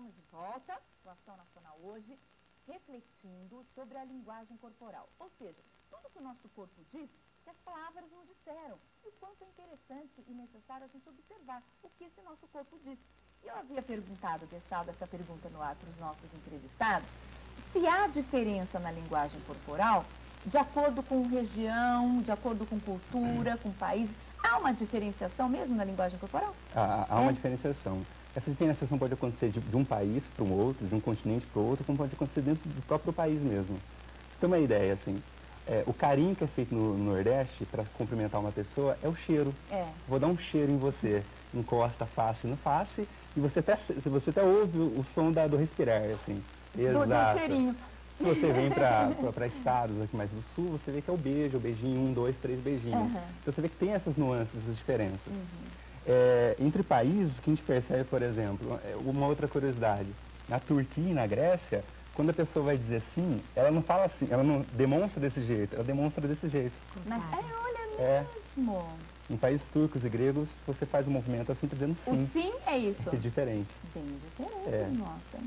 Estamos de volta com a Ação Nacional hoje, refletindo sobre a linguagem corporal. Ou seja, tudo que o nosso corpo diz, que as palavras não disseram. E o quanto é interessante e necessário a gente observar o que esse nosso corpo diz. E eu havia deixado essa pergunta no ar para os nossos entrevistados, se há diferença na linguagem corporal, de acordo com região, de acordo com cultura, com país. Há uma diferenciação mesmo na linguagem corporal? Há uma diferenciação. Essa diferenciação pode acontecer de um país para um outro, de um continente para o outro, como pode acontecer dentro do próprio país mesmo. Você tem uma ideia, assim, o carinho que é feito no Nordeste para cumprimentar uma pessoa é o cheiro. Vou dar um cheiro em você, encosta face no face, e você até ouve o som do respirar, assim. Do cheirinho. Se você vem para estados aqui mais do sul, você vê que é o beijo, o beijinho, 1, 2, 3 beijinhos. Então você vê que tem essas nuances, essas diferenças. Entre países, que a gente percebe, por exemplo, uma outra curiosidade, na Turquia e na Grécia, quando a pessoa vai dizer sim, ela não fala assim, ela não demonstra desse jeito, ela demonstra desse jeito. Mas, olha mesmo. Em países turcos e gregos, você faz um movimento assim, dizendo sim. O sim é isso? É diferente. Bem diferente, nossa.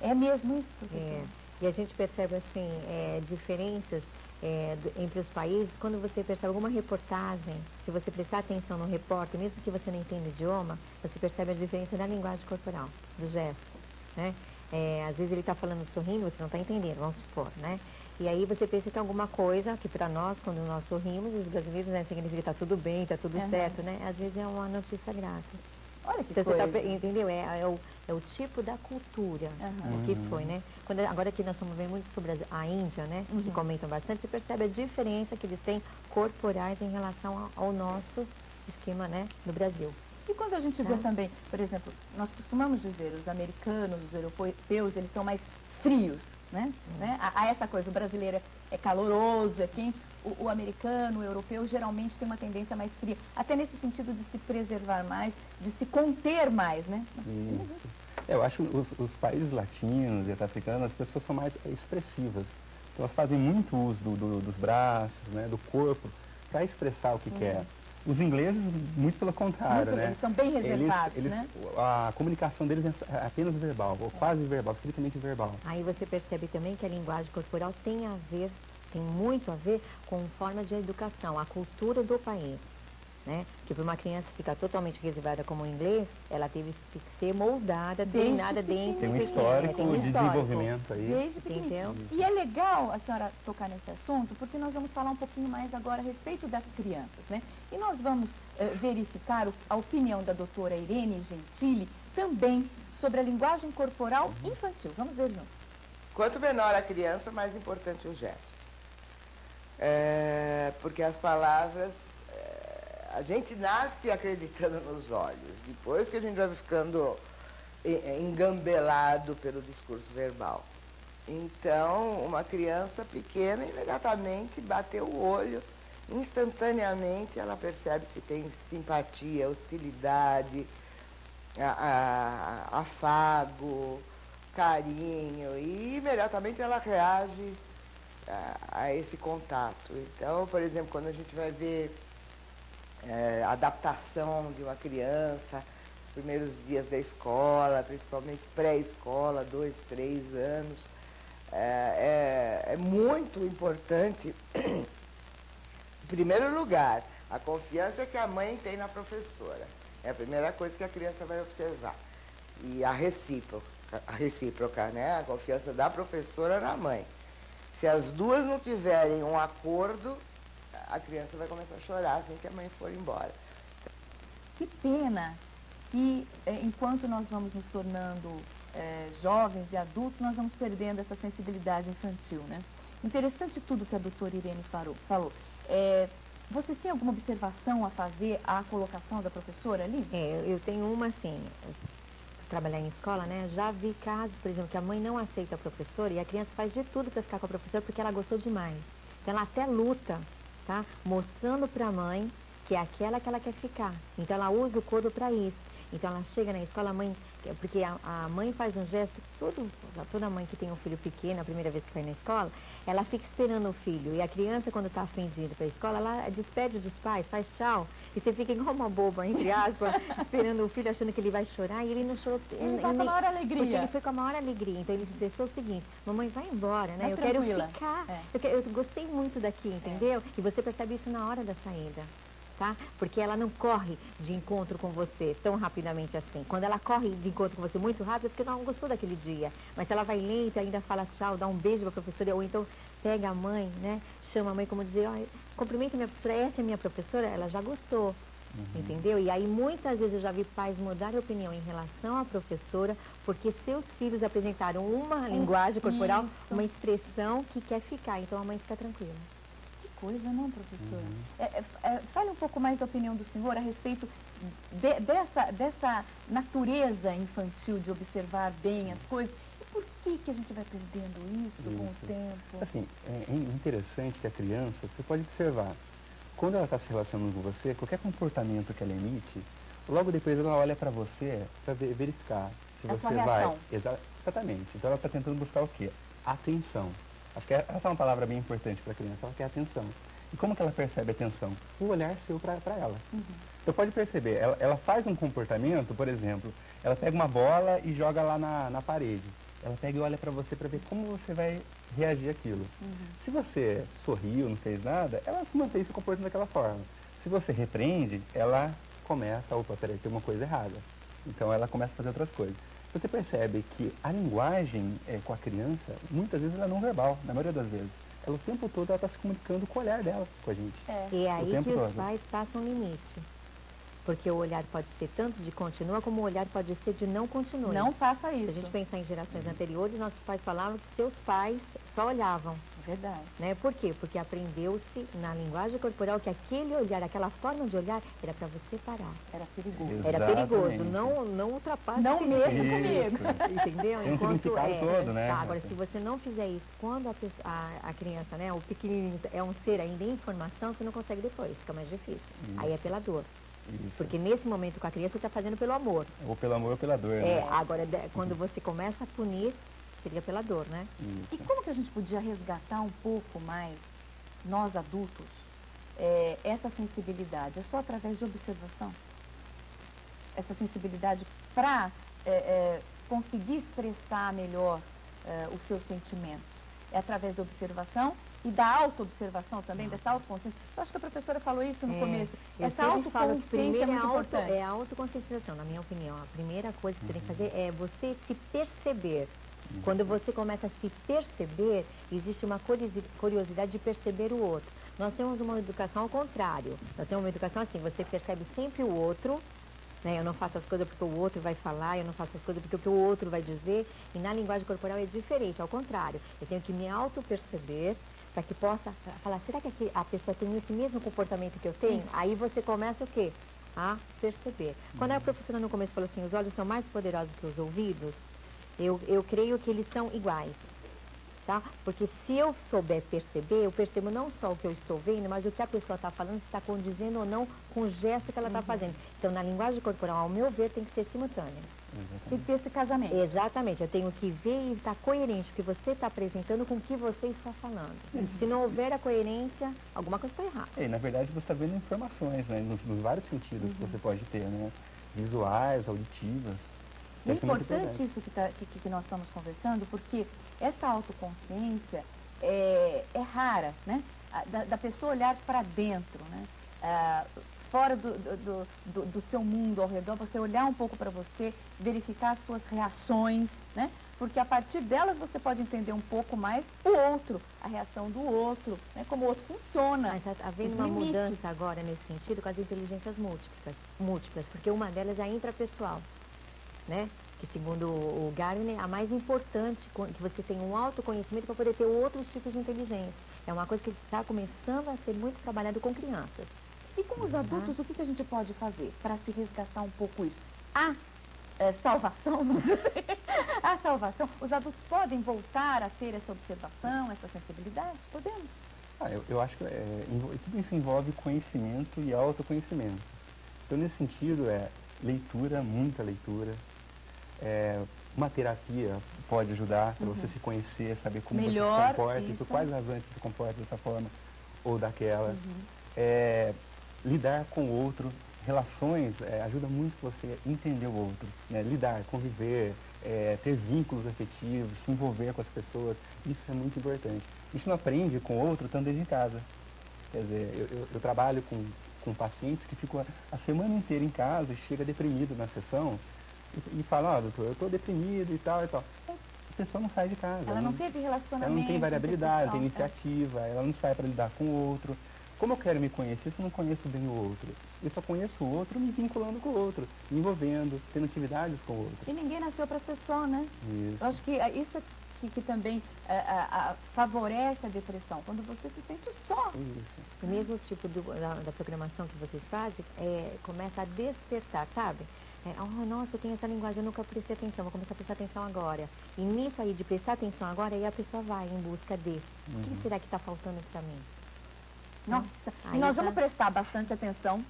É mesmo isso, professor? E a gente percebe, assim, diferenças entre os países, quando você percebe alguma reportagem, se você prestar atenção no repórter, mesmo que você não entenda o idioma, você percebe a diferença da linguagem corporal, do gesto, né? Às vezes ele está falando sorrindo, você não está entendendo, vamos supor, né? E aí você pensa que tem alguma coisa que para nós, quando nós sorrimos, os brasileiros, né, significa que está tudo bem, está tudo certo, né? Às vezes é uma notícia grata. Olha que então, coisa. Você entendeu? É o tipo da cultura, o que foi, né? Agora que nós estamos vendo muito sobre a Índia, né? Que comentam bastante, você percebe a diferença que eles têm corporais em relação ao nosso esquema, né? No Brasil. E quando a gente vê também, por exemplo, nós costumamos dizer, os americanos, os europeus, eles são mais frios, né? Há essa coisa, o brasileiro é caloroso, é quente, o americano, o europeu, geralmente tem uma tendência mais fria, até nesse sentido de se preservar mais, de se conter mais, né? Isso. Eu acho que os países latinos e africanos, as pessoas são mais expressivas. Então, elas fazem muito uso dos braços, né, do corpo, para expressar o que quer. Os ingleses, muito pelo contrário, né? Eles são bem reservados, né? A comunicação deles é apenas verbal, ou quase verbal, estritamente verbal. Aí você percebe também que a linguagem corporal tem muito a ver com forma de educação, a cultura do país, né? Porque para uma criança ficar totalmente reservada como o inglês, ela teve que ser moldada, treinada dentro. Tem um histórico de desenvolvimento aí. Desde pequenininho. E é legal a senhora tocar nesse assunto, porque nós vamos falar um pouquinho mais agora a respeito das crianças, né? E nós vamos verificar a opinião da doutora Irene Gentili também sobre a linguagem corporal infantil. Vamos ver juntos. Quanto menor a criança, mais importante o gesto. Porque as palavras, a gente nasce acreditando nos olhos, depois que a gente vai ficando engambelado pelo discurso verbal. Então, uma criança pequena, imediatamente bateu o olho, instantaneamente ela percebe se tem simpatia, hostilidade, afago, carinho, e imediatamente ela reage a esse contato. Então, por exemplo, quando a gente vai ver a adaptação de uma criança, os primeiros dias da escola, principalmente pré-escola, 2, 3 anos, é muito importante, em primeiro lugar, a confiança que a mãe tem na professora. É a primeira coisa que a criança vai observar. E a recíproca, né? A confiança da professora na mãe. Se as duas não tiverem um acordo, a criança vai começar a chorar assim que a mãe for embora. Que pena que, enquanto nós vamos nos tornando jovens e adultos, nós vamos perdendo essa sensibilidade infantil, né? Interessante tudo que a doutora Irene falou. Vocês têm alguma observação a fazer à colocação da professora ali? Eu tenho uma, assim, trabalhar em escola, né? Já vi casos, por exemplo, que a mãe não aceita a professora e a criança faz de tudo para ficar com a professora porque ela gostou demais. Então ela até luta, tá? Mostrando para a mãe que é aquela que ela quer ficar. Então ela usa o corpo para isso. Então ela chega na escola, a mãe, porque a mãe faz um gesto, toda mãe que tem um filho pequeno, a primeira vez que vai na escola, ela fica esperando o filho. E a criança, quando está afim de ir para a escola, ela despede dos pais, faz tchau. E você fica igual uma boba, entre aspas, esperando o filho, achando que ele vai chorar, e ele não chorou. Ele vai com a maior alegria. Porque ele foi com a maior alegria. Então ele expressou o seguinte: mamãe, vai embora, né? Vai Eu tranquila. quero ficar. É. Eu gostei muito daqui, entendeu? E você percebe isso na hora da saída. Tá? Porque ela não corre de encontro com você tão rapidamente assim. Quando ela corre de encontro com você muito rápido, é porque ela não gostou daquele dia. Mas se ela vai lento e ainda fala tchau, dá um beijo para a professora, ou então pega a mãe, né? Chama a mãe como dizer, cumprimenta a minha professora, essa é a minha professora, ela já gostou. Entendeu? E aí muitas vezes eu já vi pais mudarem a opinião em relação à professora, porque seus filhos apresentaram uma linguagem corporal, uma expressão que quer ficar. Então a mãe fica tranquila. Coisa, não, professora? Fale um pouco mais da opinião do senhor a respeito dessa natureza infantil de observar bem as coisas. E por que a gente vai perdendo isso com o tempo? Assim, é interessante que a criança, você pode observar, quando ela está se relacionando com você, qualquer comportamento que ela emite, logo depois ela olha para você para verificar se a você sua vai... reação. Exatamente. Então ela está tentando buscar o quê? Atenção. Acho que essa é uma palavra bem importante para a criança, ela quer atenção. E como que ela percebe atenção? O olhar seu para ela. Então pode perceber, ela faz um comportamento, por exemplo, ela pega uma bola e joga lá na parede. Ela pega e olha para você para ver como você vai reagir àquilo. Se você sorriu, não fez nada, ela se mantém se comportando daquela forma. Se você repreende, ela começa, opa, peraí, tem uma coisa errada. Então ela começa a fazer outras coisas. Você percebe que a linguagem com a criança, muitas vezes ela é não verbal, na maioria das vezes. Ela o tempo todo está se comunicando com o olhar dela, com a gente. E é aí que os pais passam limite. Porque o olhar pode ser tanto de continua, como o olhar pode ser de não continue. Não faça isso. Se a gente pensar em gerações anteriores, nossos pais falavam que seus pais só olhavam. Verdade. Né? Por quê? Porque aprendeu-se na linguagem corporal que aquele olhar, aquela forma de olhar, era para você parar. Era perigoso. Era perigoso. Não ultrapasse. Não mexa comigo. Entendeu? Tem um significado todo, né? Agora, se você não fizer isso, quando a criança, né, o pequenininho é um ser ainda em formação, você não consegue depois, fica mais difícil. Aí é pela dor. Isso. Porque nesse momento com a criança você está fazendo pelo amor. Ou pelo amor ou pela dor, né? Agora quando você começa a punir, seria pela dor, né? E como que a gente podia resgatar um pouco mais, nós adultos, essa sensibilidade? É só através de observação? Essa sensibilidade para conseguir expressar melhor os seus sentimentos? É através da observação e da auto-observação também, dessa autoconsciência. Eu acho que a professora falou isso no começo. Essa autoconsciência é muito importante. É a autoconscientização, na minha opinião. A primeira coisa que você tem que fazer é você se perceber. Quando você começa a se perceber, existe uma curiosidade de perceber o outro. Nós temos uma educação ao contrário. Nós temos uma educação assim, você percebe sempre o outro, né? Eu não faço as coisas porque o outro vai falar, eu não faço as coisas porque o que o outro vai dizer. E na linguagem corporal é diferente, ao contrário. Eu tenho que me auto-perceber para que possa falar, será que a pessoa tem esse mesmo comportamento que eu tenho? Isso. Aí você começa o quê? A perceber. Quando a professora no começo falou assim, os olhos são mais poderosos que os ouvidos, eu creio que eles são iguais. Tá? Porque se eu souber perceber, eu percebo não só o que eu estou vendo, mas o que a pessoa está falando, se está condizendo ou não com o gesto que ela está fazendo. Então, na linguagem corporal, ao meu ver, tem que ser simultâneo. Tem que ter esse casamento. Exatamente. Eu tenho que ver e estar coerente o que você está apresentando com o que você está falando. Se não houver a coerência, alguma coisa está errada. E, na verdade, você está vendo informações, né? Nos vários sentidos que você pode ter, né? Visuais, auditivas. É importante isso que nós estamos conversando, porque essa autoconsciência é rara, né? Da pessoa olhar para dentro, né? Fora do seu mundo ao redor, você olhar um pouco para você, verificar as suas reações, né? Porque a partir delas você pode entender um pouco mais o outro, a reação do outro, né? Como o outro funciona. Mas havendo uma mudança agora nesse sentido com as inteligências múltiplas, porque uma delas é a intrapessoal. Né? Que segundo o Gardner, a mais importante, que você tenha um autoconhecimento para poder ter outros tipos de inteligência. É uma coisa que está começando a ser muito trabalhado com crianças. E com os adultos, o que a gente pode fazer para se resgatar um pouco isso? A salvação, a salvação, os adultos podem voltar a ter essa observação, essa sensibilidade? Podemos? Eu acho que tudo isso envolve conhecimento e autoconhecimento. Então, nesse sentido, leitura, muita leitura. Uma terapia pode ajudar para você se conhecer, saber como você se comporta, por quais razões você se comporta dessa forma ou daquela. Lidar com o outro, relações, ajuda muito você entender o outro, né? Lidar, conviver, ter vínculos afetivos, se envolver com as pessoas, isso é muito importante. A gente não aprende com o outro estando dentro de casa. Quer dizer, eu trabalho com pacientes que ficam a semana inteira em casa e chega deprimido na sessão e fala, doutor, eu estou deprimido e tal e tal. A pessoa não sai de casa. Ela não teve relacionamento. Ela não tem variabilidade, não tem iniciativa, ela não sai para lidar com o outro. Como eu quero me conhecer se eu não conheço bem o outro? Eu só conheço o outro me vinculando com o outro, me envolvendo, tendo atividades com o outro. E ninguém nasceu para ser só, né? Isso. Eu acho que isso que também favorece a depressão, quando você se sente só. Isso. O mesmo tipo da programação que vocês fazem, começa a despertar, sabe? Nossa, eu tenho essa linguagem, eu nunca prestei atenção, vou começar a prestar atenção agora. E nisso aí, de prestar atenção agora, aí a pessoa vai em busca de o que será que está faltando aqui para mim? Nossa, e nós vamos prestar bastante atenção,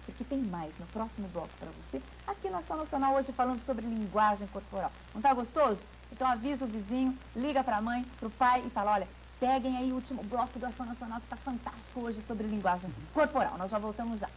porque tem mais no próximo bloco para você, aqui no Ação Nacional, hoje falando sobre linguagem corporal. Não tá gostoso? Então avisa o vizinho, liga para a mãe, para o pai e fala, olha, peguem aí o último bloco do Ação Nacional que está fantástico hoje sobre linguagem corporal. Nós já voltamos já.